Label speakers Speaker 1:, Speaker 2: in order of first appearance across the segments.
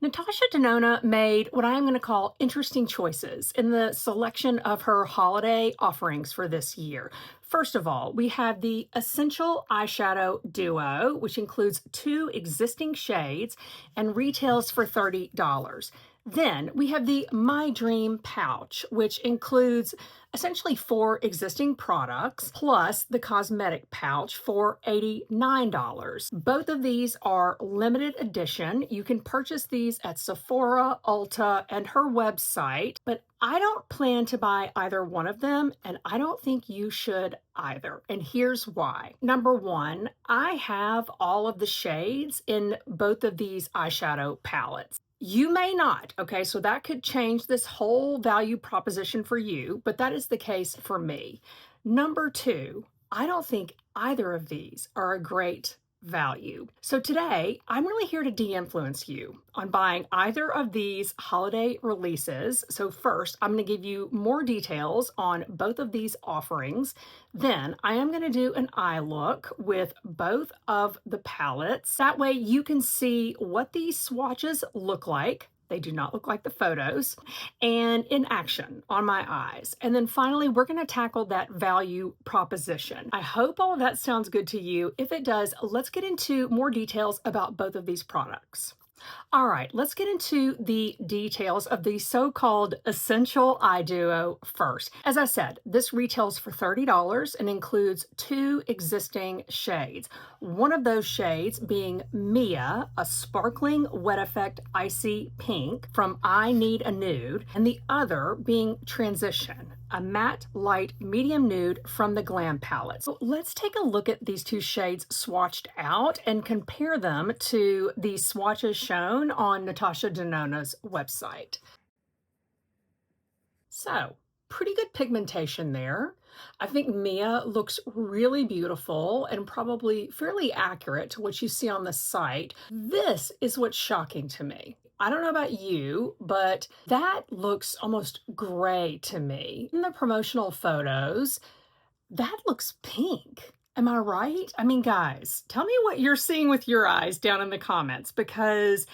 Speaker 1: Natasha Denona made what I'm going to call interesting choices in the selection of her holiday offerings for this year. First of all, we have the Essential Eyeshadow Duo, which includes two existing shades and retails for $30. Then we have the My Dream Pouch, which includes essentially four existing products plus the cosmetic pouch for $89. Both of these are limited edition. You can purchase these at Sephora, Ulta, and her website, but I don't plan to buy either one of them, and I don't think you should either. And here's why. Number one, I have all of the shades in both of these eyeshadow palettes. You may not, okay? So that could change this whole value proposition for you, but that is the case for me. Number two, I don't think either of these are a great value. So today, I'm really here to de-influence you on buying either of these holiday releases. So first, I'm going to give you more details on both of these offerings. Then I am going to do an eye look with both of the palettes. That way you can see what these swatches look like. They do not look like the photos, and in action on my eyes. And then finally, we're going to tackle that value proposition. I hope all of that sounds good to you. If it does, let's get into more details about both of these products. All right, let's get into the details of the so-called Essential Eye Duo first. As I said, this retails for $30 and includes two existing shades. One of those shades being Mia, a sparkling wet effect icy pink from I Need a Nude, and the other being Transition, a matte light medium nude from the Glam palette. So let's take a look at these two shades swatched out and compare them to the swatches shown on Natasha Denona's website. So, pretty good pigmentation there. I think Mia looks really beautiful and probably fairly accurate to what you see on the site. This is what's shocking to me. I don't know about you, but that looks almost gray to me. In the promotional photos, that looks pink. Am I right? I mean, guys, tell me what you're seeing with your eyes down in the comments, because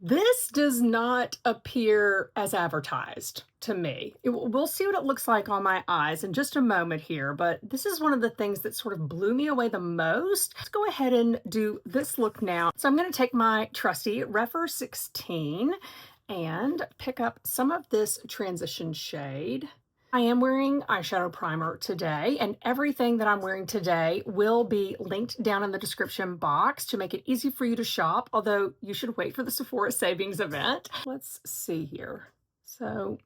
Speaker 1: this does not appear as advertised to me. We'll see what it looks like on my eyes in just a moment here, but this is one of the things that sort of blew me away the most. Let's go ahead and do this look now. So I'm going to take my trusty Refer 16 and pick up some of this transition shade. I am wearing eyeshadow primer today, and everything that I'm wearing today will be linked down in the description box to make it easy for you to shop, although you should wait for the Sephora savings event. Let's see here. So,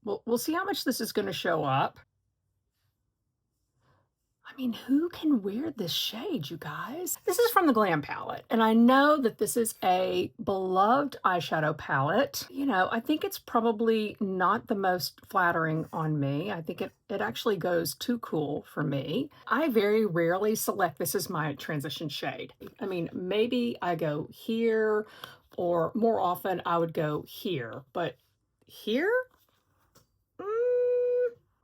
Speaker 1: we'll see how much this is going to show up. I mean, who can wear this shade, you guys? This is from the Glam palette, and I know that this is a beloved eyeshadow palette. You know, I think it's probably not the most flattering on me. I think it actually goes too cool for me. I very rarely select this as my transition shade. I mean, maybe I go here, or more often I would go here, but here?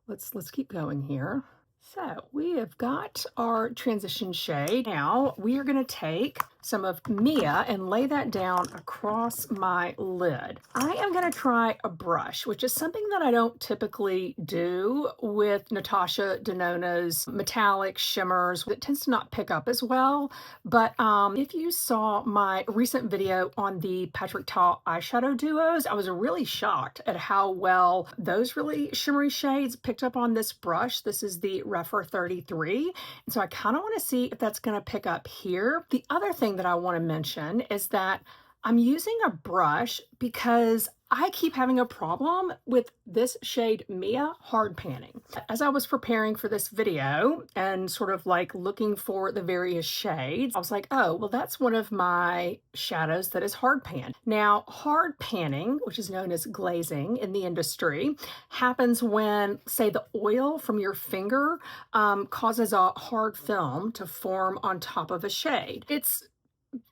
Speaker 1: Let's keep going here. So we have got our transition shade. Now we are going to take some of Mia and lay that down across my lid. I am going to try a brush, which is something that I don't typically do with Natasha Denona's metallic shimmers. It tends to not pick up as well. But if you saw my recent video on the Patrick Ta eyeshadow duos, I was really shocked at how well those really shimmery shades picked up on this brush. This is the Refer 33. And so I kind of want to see if that's going to pick up here. The other thing that I want to mention is that I'm using a brush because I keep having a problem with this shade Mia hard panning. As I was preparing for this video and sort of like looking for the various shades, I was like, oh, well, that's one of my shadows that is hard pan. Now, hard panning, which is known as glazing in the industry, happens when, say, the oil from your finger causes a hard film to form on top of a shade. It's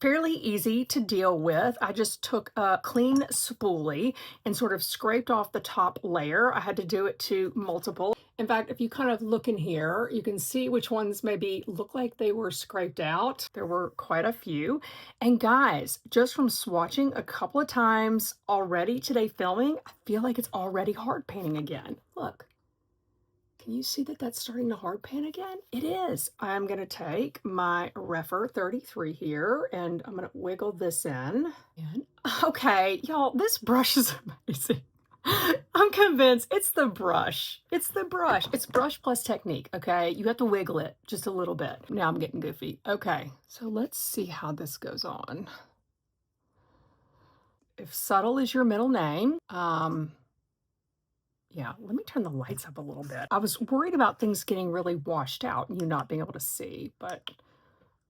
Speaker 1: fairly easy to deal with. I just took a clean spoolie and sort of scraped off the top layer. I had to do it to multiple. In fact, if you kind of look in here, you can see which ones maybe look like they were scraped out. There were quite a few. And guys, just from swatching a couple of times already today filming, I feel like it's already hard panning again. Look. Can you see that that's starting to hard pan again? It is. I'm going to take my Refer 33 here and I'm going to wiggle this in. And okay, y'all, this brush is amazing. I'm convinced it's the brush. It's the brush. It's brush plus technique, okay? You have to wiggle it just a little bit. Now I'm getting goofy. Okay, so let's see how this goes on. If subtle is your middle name, yeah, let me turn the lights up a little bit. I was worried about things getting really washed out and you not being able to see, but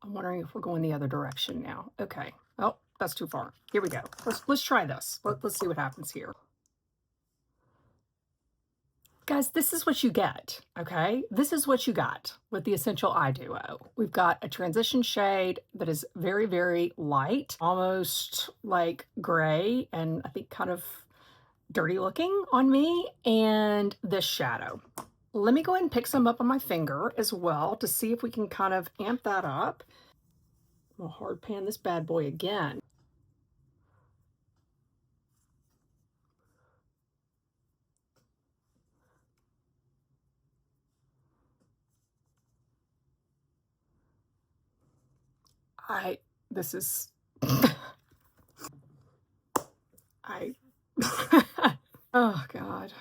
Speaker 1: I'm wondering if we're going the other direction now. Okay. Oh, that's too far. Here we go. Let's try this. Let's see what happens here. Guys, this is what you get, okay? This is what you got with the Essential Eye Duo. We've got a transition shade that is very, very light, almost like gray, and I think kind of dirty looking on me, and this shadow. Let me go ahead and pick some up on my finger as well to see if we can kind of amp that up. We'll hard pan this bad boy again. This is, oh God.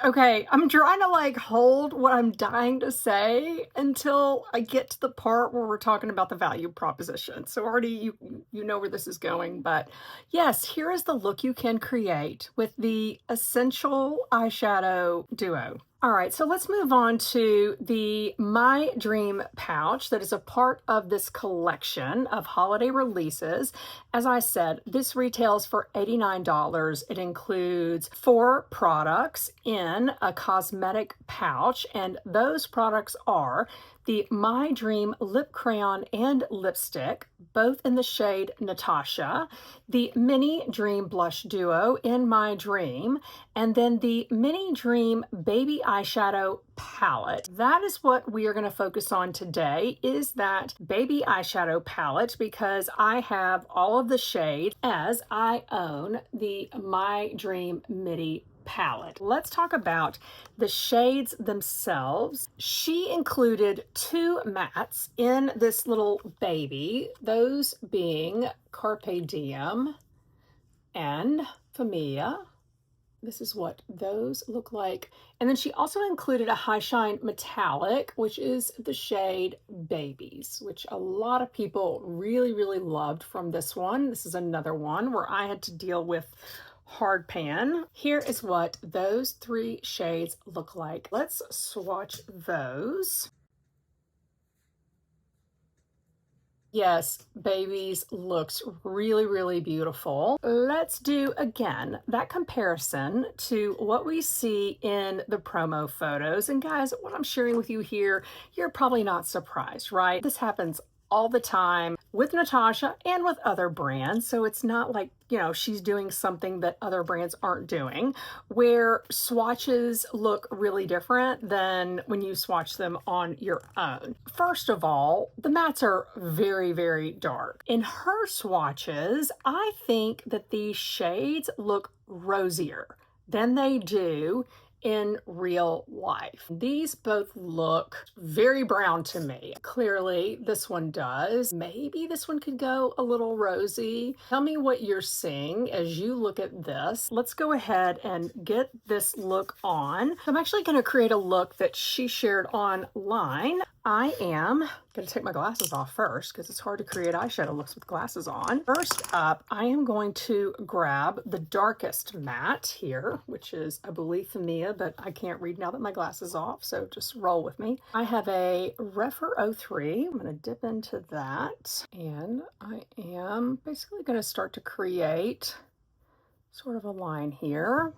Speaker 1: Okay, I'm trying to like hold what I'm dying to say until I get to the part where we're talking about the value proposition. So already you know where this is going, but yes, here is the look you can create with the Essential Eyeshadow Duo. All right, so let's move on to the My Dream pouch that is a part of this collection of holiday releases. As I said, this retails for $89. It includes 4 products in a cosmetic pouch, and those products are the My Dream Lip Crayon and Lipstick, both in the shade Natasha, the Mini Dream Blush Duo in My Dream, and then the Mini Dream Baby Eyeshadow Palette. That is what we are going to focus on today, is that Baby Eyeshadow Palette, because I have all of the shades as I own the My Dream Midi palette. Let's talk about the shades themselves. She included 2 mattes in this little baby, those being Carpe Diem and Familia. This is what those look like. And then she also included a High Shine Metallic, which is the shade Babies, which a lot of people really, really loved from this one. This is another one where I had to deal with hard pan. Here is what those 3 shades look like. Let's swatch those. Yes, Babies looks really, really beautiful. Let's do, again, that comparison to what we see in the promo photos. And guys, what I'm sharing with you here, you're probably not surprised, right? This happens all the time with Natasha and with other brands. So it's not like, you know, she's doing something that other brands aren't doing, where swatches look really different than when you swatch them on your own. First of all, the mattes are very, very dark. In her swatches, I think that these shades look rosier than they do in real life. These both look very brown to me. Clearly, this one does. Maybe this one could go a little rosy. Tell me what you're seeing as you look at this. Let's go ahead and get this look on. I'm actually going to create a look that she shared online. I am going to take my glasses off first because it's hard to create eyeshadow looks with glasses on. First up, I am going to grab the darkest matte here, which is, I believe, Familia, but I can't read now that my glasses off, so just roll with me. I have a Refer 03. I'm going to dip into that, and I am basically going to start to create sort of a line here.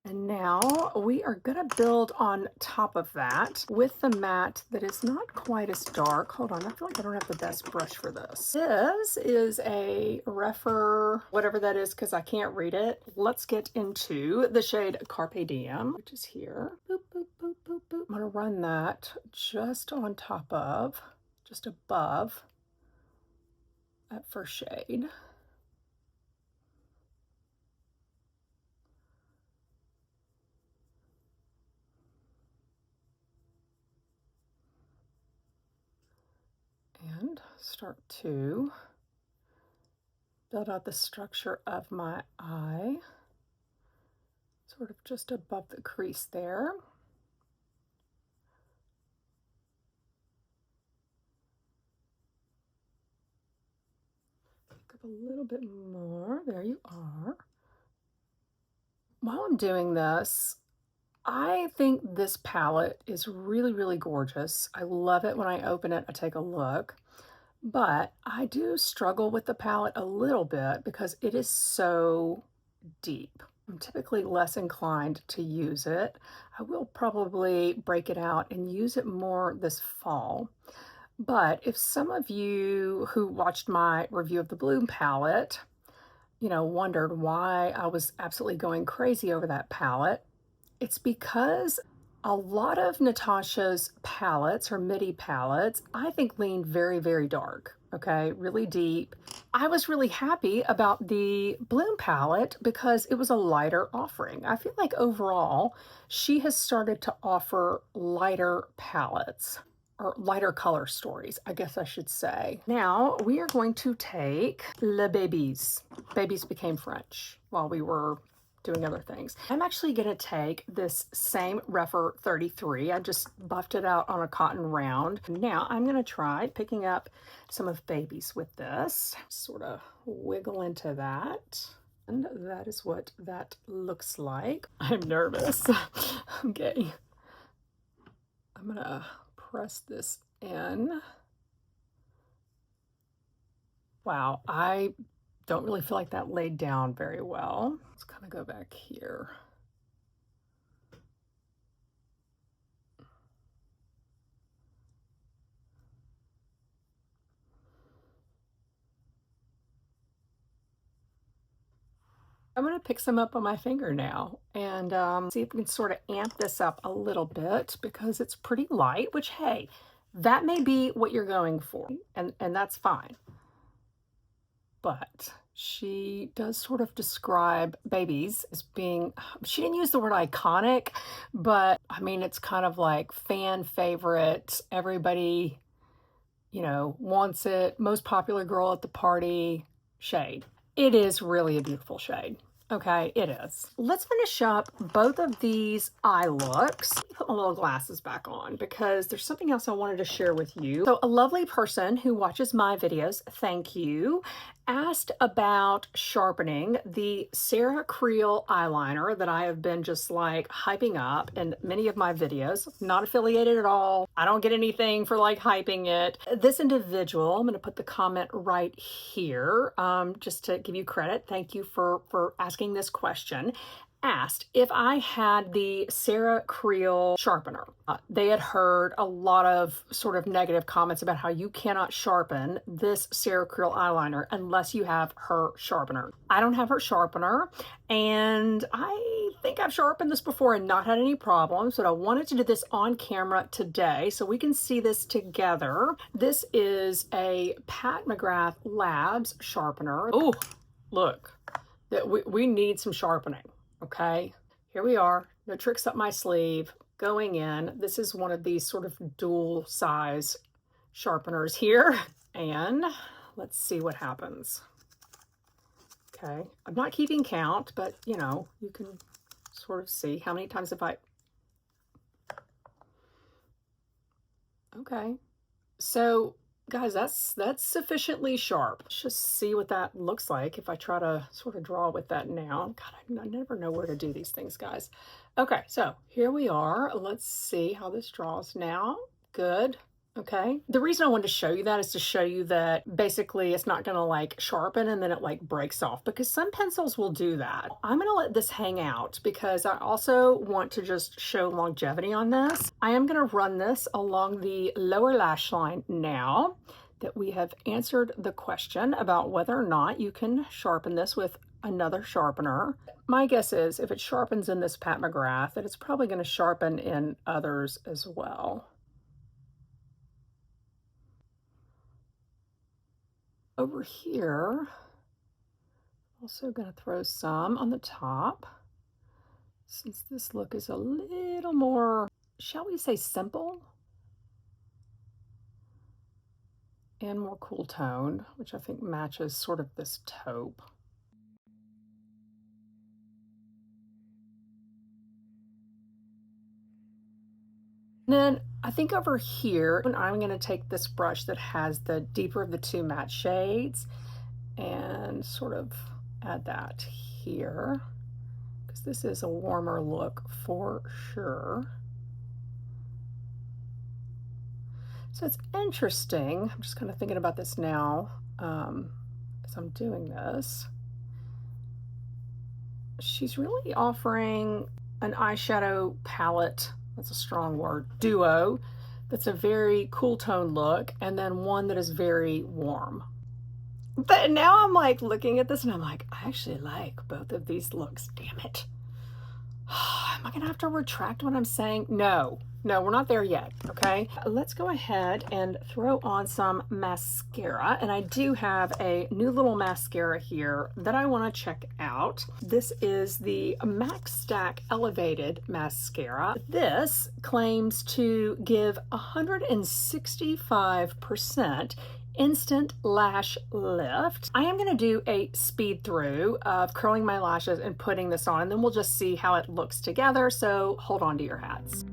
Speaker 1: And now we are gonna build on top of that with the matte that is not quite as dark. Hold on, I feel like I don't have the best brush for this. This is a Refer, whatever that is, because I can't read it. Let's get into the shade Carpe Diem, which is here. Boop, boop, boop, boop, boop. I'm gonna run that just on top of, just above that first shade. And start to build out the structure of my eye, sort of just above the crease there. Pick up a little bit more. There you are. While I'm doing this, I think this palette is really, really gorgeous. I love it when I open it, I take a look. But I do struggle with the palette a little bit because it is so deep. I'm typically less inclined to use it. I will probably break it out and use it more this fall. But if some of you who watched my review of the Bloom palette, wondered why I was absolutely going crazy over that palette, it's because a lot of Natasha's palettes, her MIDI palettes, I think lean very, very dark, okay? Really deep. I was really happy about the Bloom palette because it was a lighter offering. I feel like overall, she has started to offer lighter palettes, or lighter color stories, I guess I should say. Now we are going to take Le Babies. Babies became French while we were doing other things. I'm actually gonna take this same Refer 33. I just buffed it out on a cotton round. Now I'm gonna try picking up some of Babies with this. Sort of wiggle into that. And that is what that looks like. I'm nervous. Okay. I'm gonna press this in. Wow, I don't really feel like that laid down very well. Let's kind of go back here. I'm going to pick some up on my finger now and see if we can sort of amp this up a little bit because it's pretty light, which, hey, that may be what you're going for, and that's fine. But she does sort of describe Babies as being, she didn't use the word iconic, but I mean, it's kind of like fan favorite. Everybody, wants it. Most popular girl at the party shade. It is really a beautiful shade. Okay, it is. Let's finish up both of these eye looks. Put my little glasses back on because there's something else I wanted to share with you. So a lovely person who watches my videos, thank you, asked about sharpening the Sarah Creel eyeliner that I have been just like hyping up in many of my videos. Not affiliated at all. I don't get anything for like hyping it. This individual, I'm going to put the comment right here just to give you credit. Thank you for asking this question. Asked if I had the Sarah Creel sharpener. They had heard a lot of sort of negative comments about how you cannot sharpen this Sarah Creel eyeliner unless you have her sharpener. I don't have her sharpener, and I think I've sharpened this before and not had any problems, but I wanted to do this on camera today so we can see this together. This is a Pat McGrath Labs sharpener. Oh, look, that we need some sharpening. Okay, here we are, no tricks up my sleeve, going in. This is one of these sort of dual size sharpeners here. And let's see what happens. Okay, I'm not keeping count, but you can sort of see how many times have I... Okay, so guys, that's sufficiently sharp. Let's just see what that looks like if I try to sort of draw with that now. God, I never know where to do these things, guys. Okay, so here we are. Let's see how this draws now. Good. Okay. The reason I wanted to show you that is to show you that basically it's not gonna like sharpen and then it like breaks off, because some pencils will do that. I'm gonna let this hang out because I also want to just show longevity on this. I am gonna run this along the lower lash line now that we have answered the question about whether or not you can sharpen this with another sharpener. My guess is if it sharpens in this Pat McGrath, that it's probably gonna sharpen in others as well. Over here, also going to throw some on the top, since this look is a little more, shall we say, simple and more cool toned, which I think matches sort of this taupe. Then I think over here, I'm going to take this brush that has the deeper of the two matte shades and sort of add that here, because this is a warmer look for sure. So it's interesting. I'm just kind of thinking about this now as I'm doing this. She's really offering an eyeshadow palette, that's a strong word, duo, that's a very cool tone look, and then one that is very warm. But now I'm like looking at this and I'm like, I actually like both of these looks, damn it. Am I gonna have to retract what I'm saying? No, we're not there yet, okay? Let's go ahead and throw on some mascara. And I do have a new little mascara here that I wanna check out. This is the Max Stack Elevated Mascara. This claims to give 165% instant lash lift. I am going to do a speed through of curling my lashes and putting this on, and then we'll just see how it looks together, so hold on to your hats.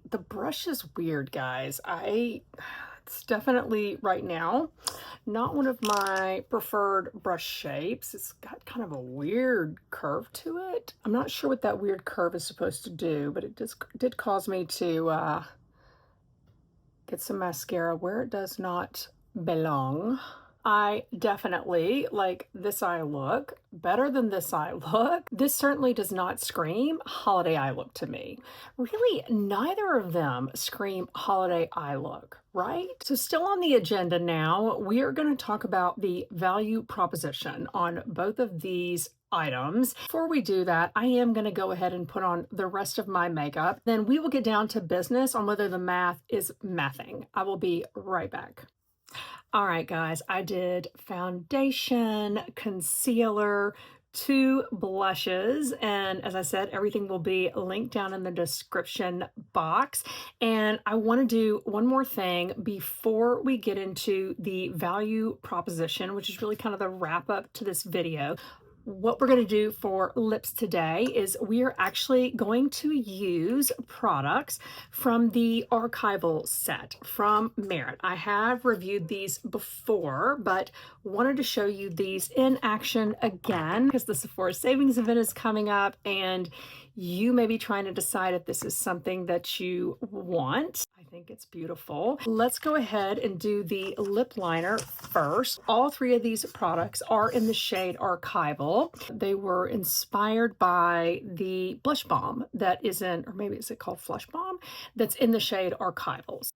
Speaker 1: The brush is weird, guys. It's definitely right now not one of my preferred brush shapes. It's got kind of a weird curve to it. I'm not sure what that weird curve is supposed to do, but it just did cause me to get some mascara where it does not belong. I definitely like this eye look better than this eye look. This certainly does not scream holiday eye look to me. Really, neither of them scream holiday eye look, right? So still on the agenda now, we are going to talk about the value proposition on both of these items. Before we do that, I am going to go ahead and put on the rest of my makeup. Then we will get down to business on whether the math is mathing. I will be right back. All right, guys, I did foundation, concealer, 2 blushes, and as I said, everything will be linked down in the description box. And I want to do one more thing before we get into the value proposition, which is really kind of the wrap up to this video. What we're going to do for lips today is we are actually going to use products from the archival set from Merit. I have reviewed these before, but wanted to show you these in action again because the Sephora savings event is coming up and you may be trying to decide if this is something that you want. I think it's beautiful. Let's go ahead and do the lip liner first. All 3 of these products are in the shade Archival. They were inspired by the blush balm that is in, or maybe is it called Flush Balm? That's in the shade Archivals.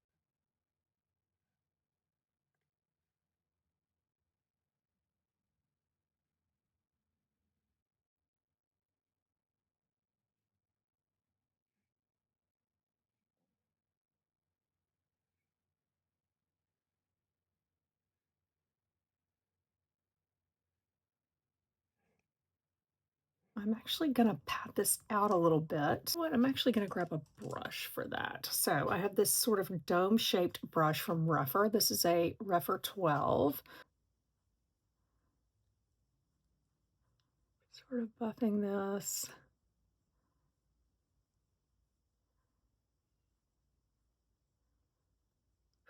Speaker 1: I'm actually gonna pat this out a little bit. What? I'm actually gonna grab a brush for that. So I have this sort of dome-shaped brush from Rephr. This is a Rephr 12. Sort of buffing this.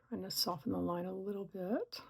Speaker 1: Trying to soften the line a little bit.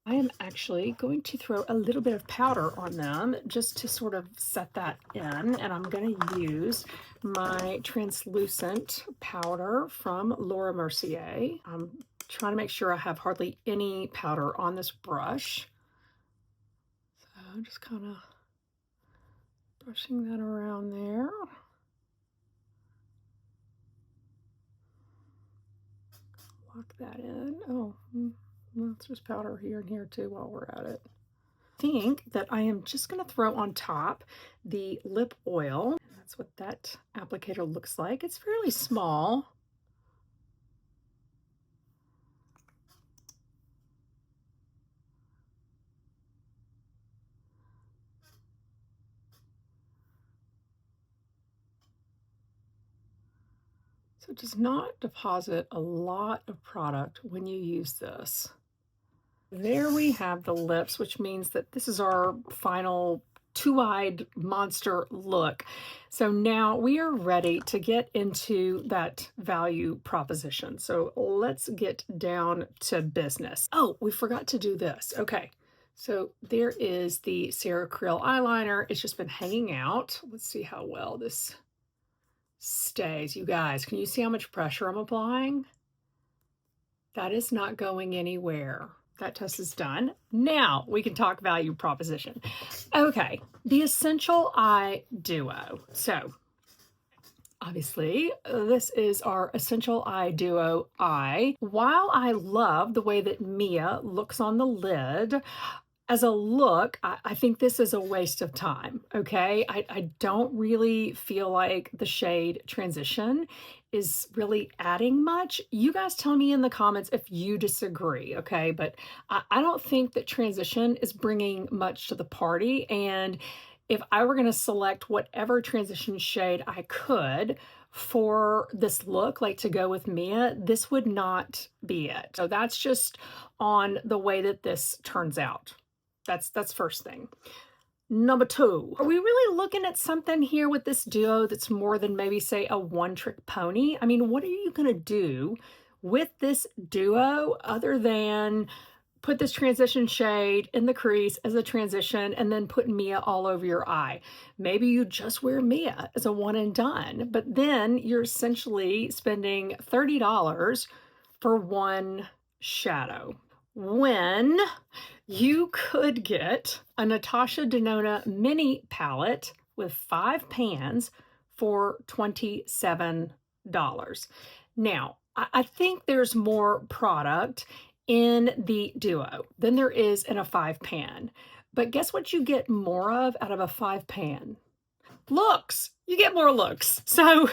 Speaker 1: I am actually going to throw a little bit of powder on them just to sort of set that in, and I'm going to use my translucent powder from Laura Mercier. I'm trying to make sure I have hardly any powder on this brush. So I'm just kind of brushing that around there. Lock that in. Oh, let's just powder here and here too while we're at it. I think that I am just going to throw on top the lip oil. That's what that applicator looks like. It's fairly small. So it does not deposit a lot of product when you use this. There we have the lips, which means that this is our final 2-eyed monster look. So now we are ready to get into that value proposition. So let's get down to business. Oh, we forgot to do this. Okay. So there is the Ceracril eyeliner. It's just been hanging out. Let's see how well this stays. You guys, can you see how much pressure I'm applying? That is not going anywhere. That test is done. Now we can talk value proposition. Okay, the Essential Eye Duo. So obviously, this is our Essential Eye Duo Eye. While I love the way that Mia looks on the lid, as a look, I think this is a waste of time, okay? I don't really feel like the shade Transition is really adding much. You guys tell me in the comments if you disagree, okay? But I don't think that Transition is bringing much to the party. And if I were gonna select whatever transition shade I could for this look, like to go with Mia, this would not be it. So that's just on the way that this turns out. That's first thing. Number 2, are we really looking at something here with this duo that's more than maybe say a one-trick pony? I mean, what are you gonna do with this duo other than put this transition shade in the crease as a transition and then put Mia all over your eye? Maybe you just wear Mia as a one and done, but then you're essentially spending $30 for one shadow, when you could get a NATASHA DENONA mini palette with 5 pans for $27. Now, I think there's more product in the Duo than there is in a 5 pan. But guess what you get more of out of a 5 pan? Looks. You get more looks. So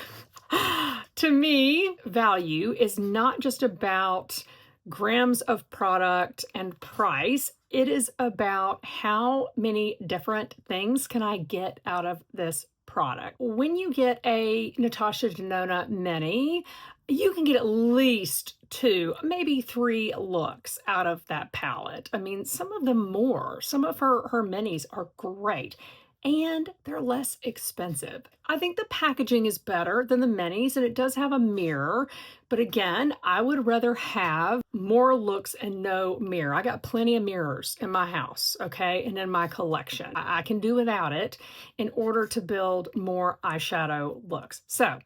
Speaker 1: to me, value is not just about grams of product and price. It is about how many different things can I get out of this product. When you get a Natasha Denona Mini, you can get at least 2, maybe 3 looks out of that palette. I mean, some of them more. Some of her minis are great and they're less expensive. I think the packaging is better than the minis, and it does have a mirror. But again, I would rather have more looks and no mirror. I got plenty of mirrors in my house, okay, and in my collection. I can do without it in order to build more eyeshadow looks. So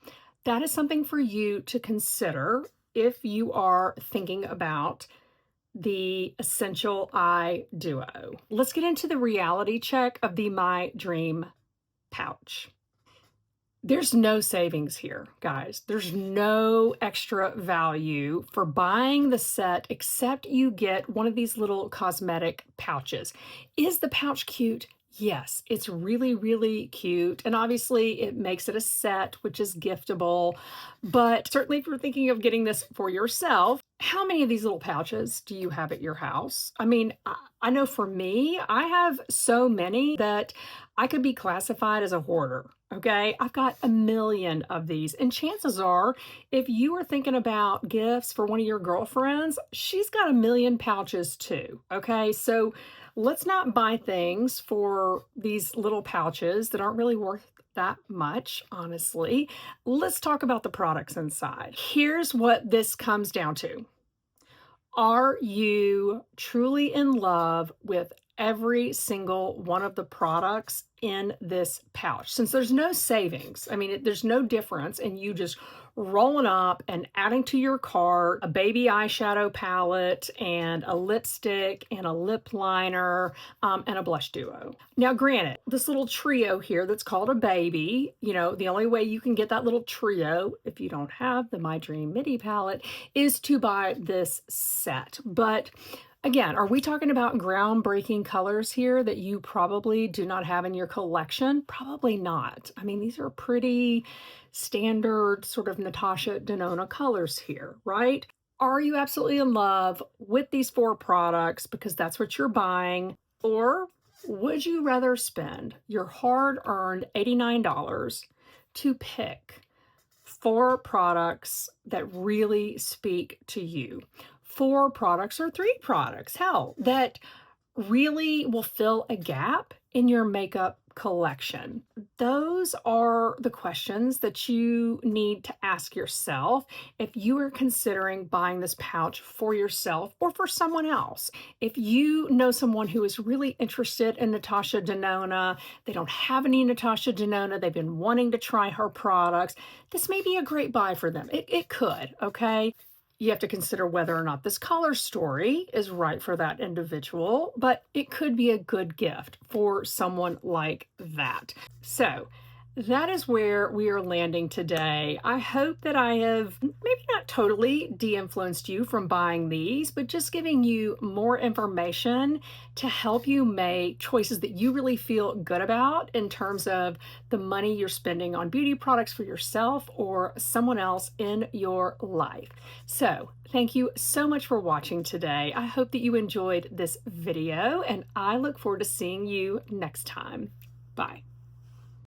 Speaker 1: that is something for you to consider if you are thinking about the Essential Eye Duo. Let's get into the reality check of the My Dream pouch. There's no savings here, guys. There's no extra value for buying the set except you get one of these little cosmetic pouches. Is the pouch cute? Yes, it's really, really cute. And obviously it makes it a set, which is giftable. But certainly if you're thinking of getting this for yourself, how many of these little pouches do you have at your house? I mean, I know for me, I have so many that I could be classified as a hoarder. Okay, I've got a million of these. And chances are, if you are thinking about gifts for one of your girlfriends, she's got a million pouches too. Okay, so let's not buy things for these little pouches that aren't really worth that much, honestly. Let's talk about the products inside. Here's what this comes down to. Are you truly in love with every single one of the products in this pouch? Since there's no savings, I mean, there's no difference in you just rolling up and adding to your cart a baby eyeshadow palette and a lipstick and a lip liner and a blush duo. Now, granted, this little trio here that's called a baby, you know, the only way you can get that little trio if you don't have the My Dream Midi palette is to buy this set. But again, are we talking about groundbreaking colors here that you probably do not have in your collection? Probably not. I mean, these are pretty standard sort of Natasha Denona colors here, right? Are you absolutely in love with these 4 products because that's what you're buying? Or would you rather spend your hard-earned $89 to pick 4 products that really speak to you? 4 products or 3 products, hell, that really will fill a gap in your makeup collection? Those are the questions that you need to ask yourself if you are considering buying this pouch for yourself or for someone else. If you know someone who is really interested in Natasha Denona, they don't have any Natasha Denona, they've been wanting to try her products, this may be a great buy for them. It could, okay? You have to consider whether or not this color story is right for that individual, but it could be a good gift for someone like that. So that is where we are landing today. I hope that I have maybe not totally de-influenced you from buying these, but just giving you more information to help you make choices that you really feel good about in terms of the money you're spending on beauty products for yourself or someone else in your life. So thank you so much for watching today. I hope that you enjoyed this video, and I look forward to seeing you next time. Bye.